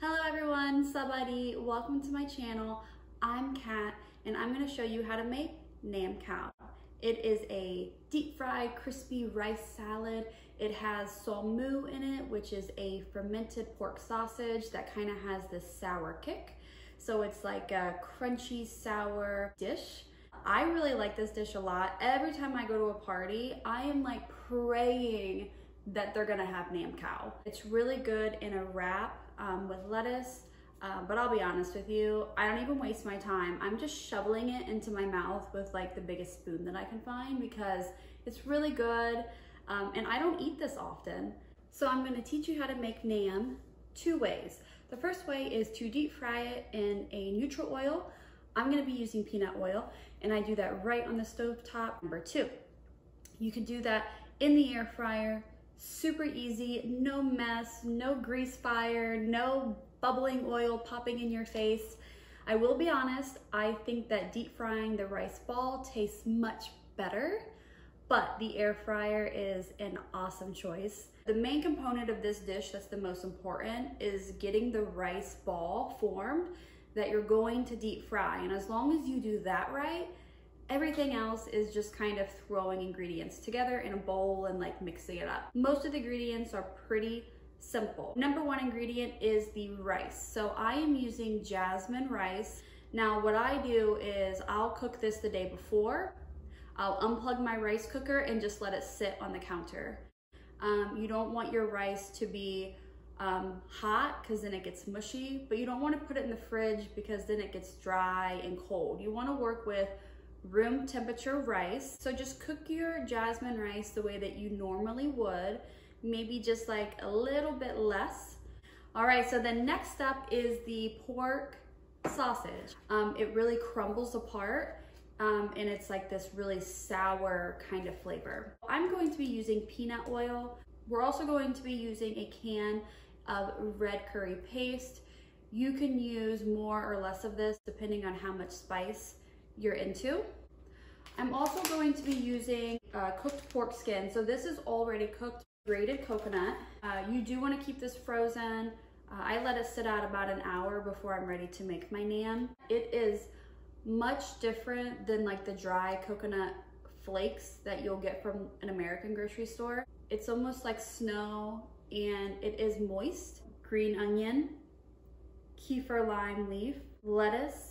Hello everyone, Sabadi. Welcome to my channel. I'm Kat and I'm going to show you how to make Nam Khao. It is a deep fried crispy rice salad. It has Som Moo in it, which is a fermented pork sausage that kind of has this sour kick. So it's like a crunchy sour dish. I really like this dish a lot. Every time I go to a party, I am like praying that they're gonna have Nam Khao. It's really good in a wrap with lettuce, but I'll be honest with you, I don't even waste my time. I'm just shoveling it into my mouth with like the biggest spoon that I can find because it's really good, and I don't eat this often. So I'm gonna teach you how to make Nam two ways. The first way is to deep fry it in a neutral oil. I'm gonna be using peanut oil, and I do that right on the stove top. Number two, you can do that in the air fryer. Super easy, no mess, no grease fire, no bubbling oil popping in your face. I will be honest, I think that deep frying the rice ball tastes much better, but the air fryer is an awesome choice. The main component of this dish that's the most important is getting the rice ball formed that you're going to deep fry. And as long as you do that right, everything else is just kind of throwing ingredients together in a bowl and like mixing it up. Most of the ingredients are pretty simple. Number one ingredient is the rice. So I am using jasmine rice. Now what I do is I'll cook this the day before. I'll unplug my rice cooker and just let it sit on the counter. You don't want your rice to be hot because then it gets mushy, but you don't want to put it in the fridge because then it gets dry and cold. You want to work with room temperature rice. So just cook your jasmine rice the way that you normally would, maybe just like a little bit less. All right, so the next step is the pork sausage. It really crumbles apart and it's like this really sour kind of flavor. I'm going to be using peanut oil. We're also going to be using a can of red curry paste. You can use more or less of this depending on how much spice you're into. I'm also going to be using cooked pork skin. So this is already cooked grated coconut. You do want to keep this frozen. I let it sit out about an hour before I'm ready to make my Nam. It is much different than like the dry coconut flakes that you'll get from an American grocery store. It's almost like snow and it is moist. Green onion, Kaffir lime leaf, lettuce,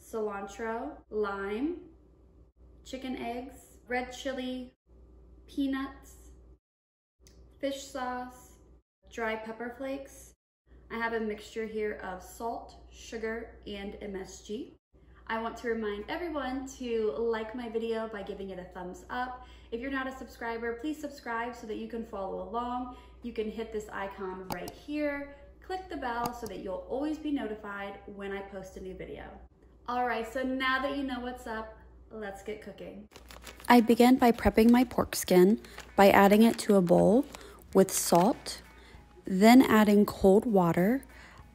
cilantro, lime, chicken eggs, red chili, peanuts, fish sauce, dry pepper flakes. I have a mixture here of salt, sugar, and MSG. I want to remind everyone to like my video by giving it a thumbs up. If you're not a subscriber, please subscribe so that you can follow along. You can hit this icon right here, click the bell so that you'll always be notified when I post a new video. All right, so now that you know what's up, let's get cooking. I began by prepping my pork skin by adding it to a bowl with salt, then adding cold water.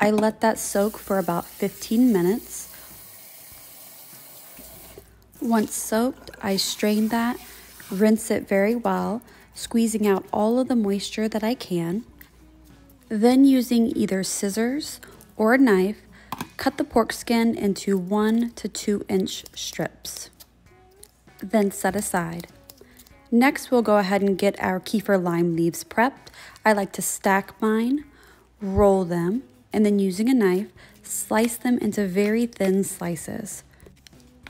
I let that soak for about 15 minutes. Once soaked, I strain that, rinse it very well, squeezing out all of the moisture that I can. Then using either scissors or a knife, cut the pork skin into 1 to 2 inch strips. Then set aside. Next, we'll go ahead and get our Kaffir lime leaves prepped. I like to stack mine, roll them, and then using a knife, slice them into very thin slices.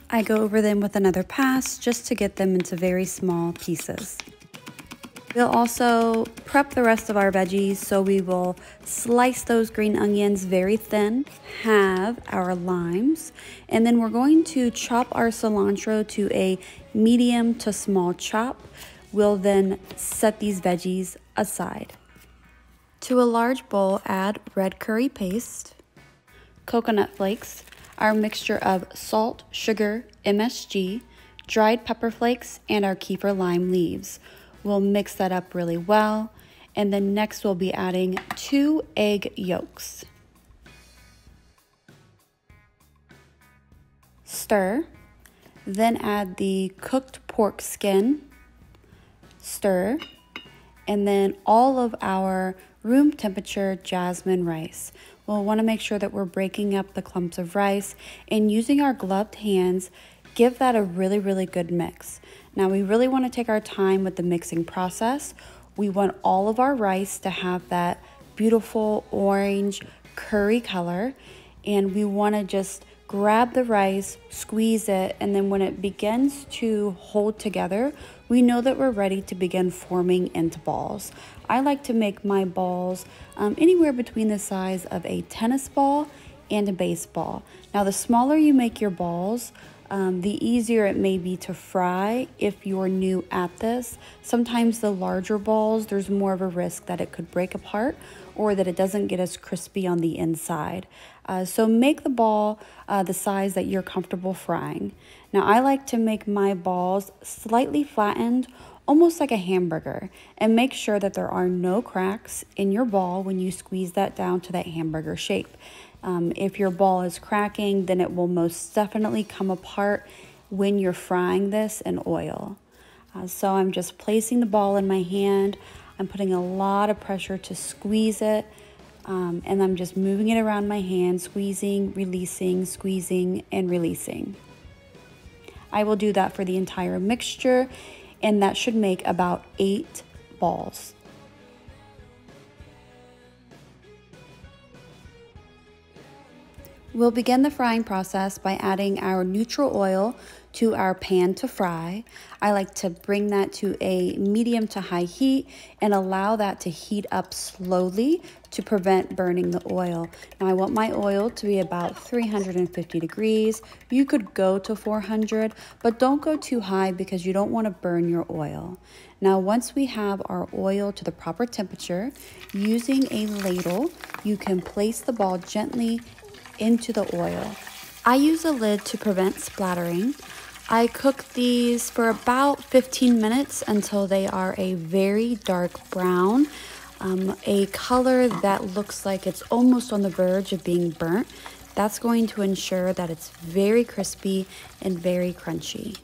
I go over them with another pass just to get them into very small pieces. We'll also prep the rest of our veggies, so we will slice those green onions very thin, have our limes, and then we're going to chop our cilantro to a medium to small chop. We'll then set these veggies aside. To a large bowl, add red curry paste, coconut flakes, our mixture of salt, sugar, MSG, dried pepper flakes, and our Kaffir lime leaves. We'll mix that up really well, and then next we'll be adding 2 egg yolks. Stir, then add the cooked pork skin, stir, and then all of our room temperature jasmine rice. We'll want to make sure that we're breaking up the clumps of rice and using our gloved hands, give that a really good mix. Now we really want to take our time with the mixing process. We want all of our rice to have that beautiful orange curry color, and we want to just grab the rice, squeeze it, and then when it begins to hold together, we know that we're ready to begin forming into balls. I like to make my balls anywhere between the size of a tennis ball and a baseball. Now the smaller you make your balls, the easier it may be to fry if you're new at this. Sometimes the larger balls, there's more of a risk that it could break apart or that it doesn't get as crispy on the inside. So make the ball the size that you're comfortable frying. Now I like to make my balls slightly flattened, almost like a hamburger, and make sure that there are no cracks in your ball when you squeeze that down to that hamburger shape. If your ball is cracking, then it will most definitely come apart when you're frying this in oil. So I'm just placing the ball in my hand. I'm putting a lot of pressure to squeeze it, and I'm just moving it around my hand, squeezing, and releasing. I will do that for the entire mixture, and that should make about 8 balls. We'll begin the frying process by adding our neutral oil to our pan to fry. I like to bring that to a medium to high heat and allow that to heat up slowly to prevent burning the oil. Now I want my oil to be about 350 degrees. You could go to 400, but don't go too high because you don't want to burn your oil. Now once we have our oil to the proper temperature, using a ladle, you can place the ball gently into the oil. I use a lid to prevent splattering. I cook these for about 15 minutes until they are a very dark brown, a color that looks like it's almost on the verge of being burnt. That's going to ensure that it's very crispy and very crunchy.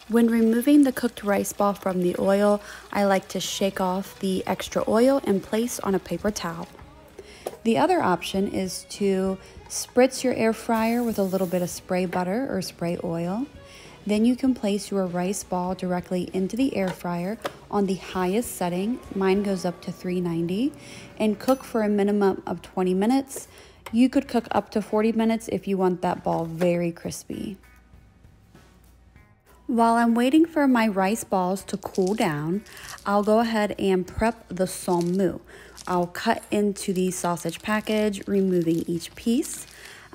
When removing the cooked rice ball from the oil, I like to shake off the extra oil and place on a paper towel. The other option is to spritz your air fryer with a little bit of spray butter or spray oil. Then you can place your rice ball directly into the air fryer on the highest setting. Mine goes up to 390, and cook for a minimum of 20 minutes. You could cook up to 40 minutes if you want that ball very crispy. While I'm waiting for my rice balls to cool down, I'll go ahead and prep the Som Moo. I'll cut into the sausage package, removing each piece.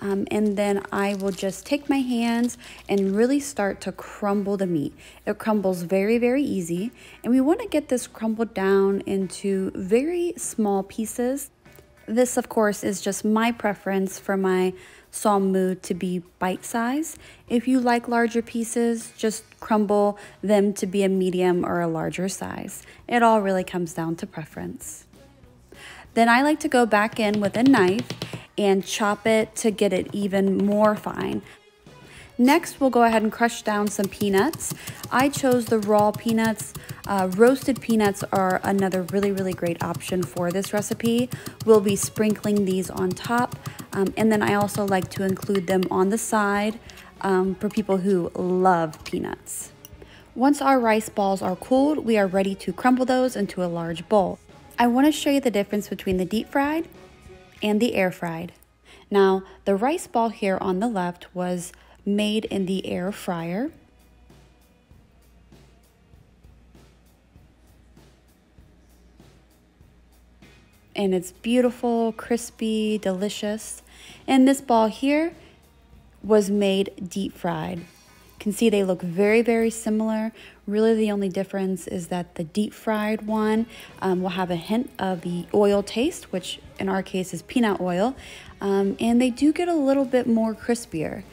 And then I will just take my hands and really start to crumble the meat. It crumbles very easy, and we want to get this crumbled down into very small pieces. This, of course, is just my preference for my Som Moo to be bite-sized. If you like larger pieces, just crumble them to be a medium or a larger size. It all really comes down to preference. Then I like to go back in with a knife and chop it to get it even more fine. Next, we'll go ahead and crush down some peanuts. I chose the raw peanuts. Roasted peanuts are another really great option for this recipe. We'll be sprinkling these on top, and then I also like to include them on the side for people who love peanuts. Once our rice balls are cooled, we are ready to crumble those into a large bowl. I want to show you the difference between the deep fried and the air fried. Now, the rice ball here on the left was made in the air fryer. And it's beautiful, crispy, delicious. And this ball here was made deep fried. You can see they look very similar. Really the only difference is that the deep fried one will have a hint of the oil taste, which in our case is peanut oil, and they do get a little bit more crispier.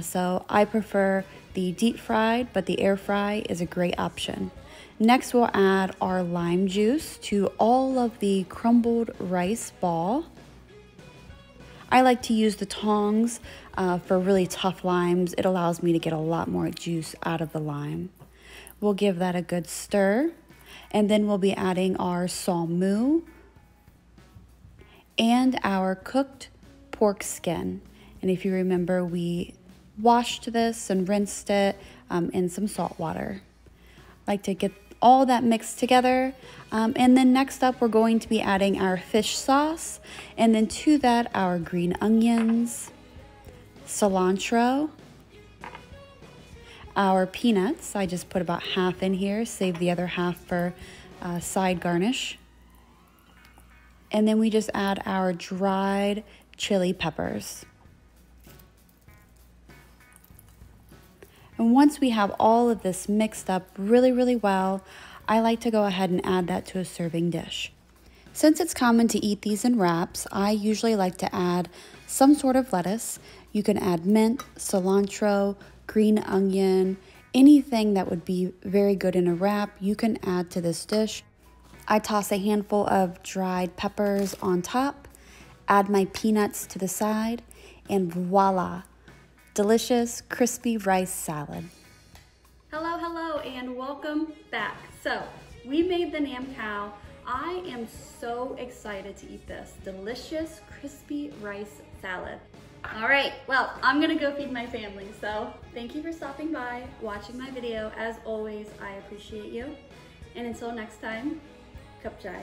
So I prefer the deep fried, but the air fry is a great option. Next, we'll add our lime juice to all of the crumbled rice ball. I like to use the tongs for really tough limes. It allows me to get a lot more juice out of the lime. We'll give that a good stir, and then we'll be adding our Som Moo and our cooked pork skin. And if you remember, we washed this and rinsed it in some salt water. I like to get all that mixed together. And then next up, we're going to be adding our fish sauce. And then to that, our green onions, cilantro, our peanuts. I just put about half in here, save the other half for side garnish. And then we just add our dried chili peppers. And once we have all of this mixed up really well, I like to go ahead and add that to a serving dish. Since it's common to eat these in wraps, I usually like to add some sort of lettuce. You can add mint, cilantro, green onion, anything that would be very good in a wrap, you can add to this dish. I toss a handful of dried peppers on top, add my peanuts to the side, and voila! Delicious, crispy rice salad. Hello, and welcome back. So, we made the Nam Khao. I am so excited to eat this delicious, crispy rice salad. All right, well, I'm gonna go feed my family. So, thank you for stopping by, watching my video. As always, I appreciate you. And until next time, Cup Chai.